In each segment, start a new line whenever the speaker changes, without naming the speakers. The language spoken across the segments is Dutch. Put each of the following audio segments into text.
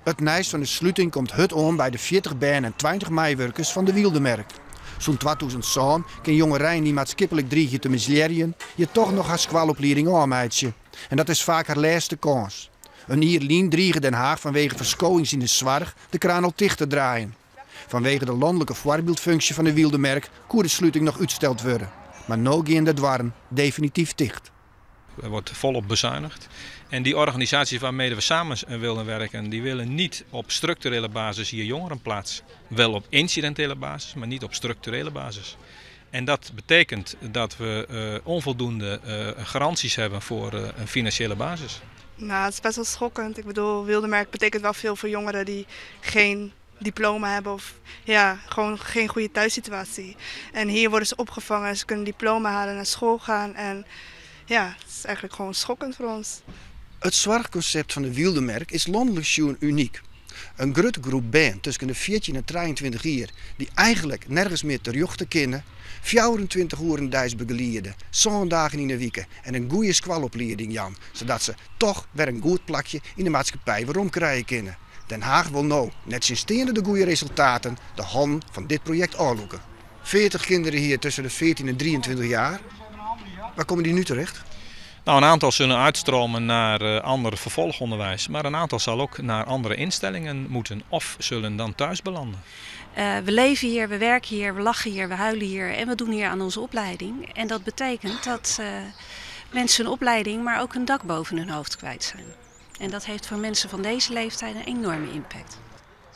Het nijs van de sluiting komt hut om bij de 40 baan en 20 meiwerkers van de Wildemerk. Zo'n 2000 zoon kan jongerij die maatschappelijk dreigen te misleiden, je toch nog haar squalopleiding aanmeidje. En dat is vaak haar laatste kans. Een Ierlien dreigen Den Haag vanwege verschoning in de zwarg de kraan al dicht te draaien. Vanwege de landelijke voorbeeldfunctie van de Wildemerk kon de sluiting nog uitgesteld worden. Maar nu gaan de dwarren definitief dicht.
Er wordt volop bezuinigd. En die organisaties waarmee we samen willen werken, die willen niet op structurele basis hier jongeren plaatsen. Wel op incidentele basis, maar niet op structurele basis. En dat betekent dat we onvoldoende garanties hebben voor een financiële basis.
Nou, het is best wel schokkend. Ik bedoel, Wildemerk betekent wel veel voor jongeren die geen diploma hebben of ja, gewoon geen goede thuissituatie. En hier worden ze opgevangen, ze kunnen een diploma halen, naar school gaan en ja, het is eigenlijk gewoon schokkend voor ons.
Het zorgconcept van de Wildemerk is landelijk gezien uniek. Een grote groep band tussen de 14 en 23 jaar die eigenlijk nergens meer terug te kennen, 24 uur dijs begeleiden, zondagen in de week en een goede squalopleiding Jan, zodat ze toch weer een goed plakje in de maatschappij waarom krijgen kunnen. Den Haag wil nou, net sinds de goede resultaten, de hand van dit project aanloeken. 40 kinderen hier tussen de 14 en 23 jaar. Waar komen die nu terecht?
Nou, een aantal zullen uitstromen naar ander vervolgonderwijs, maar een aantal zal ook naar andere instellingen moeten of zullen dan thuis belanden.
We leven hier, we werken hier, we lachen hier, we huilen hier en we doen hier aan onze opleiding. En dat betekent dat mensen hun opleiding, maar ook hun dak boven hun hoofd kwijt zijn. En dat heeft voor mensen van deze leeftijd een enorme impact.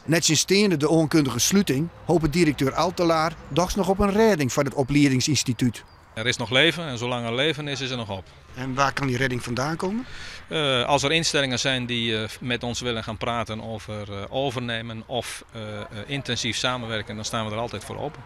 Net sinds de onkundige sluiting hoopt directeur Altelaar dags nog op een redding van het opleidingsinstituut.
Er is nog leven en zolang er leven is, is er nog hoop.
En waar kan die redding vandaan komen?
Als er instellingen zijn die met ons willen gaan praten over overnemen of intensief samenwerken, dan staan we er altijd voor open.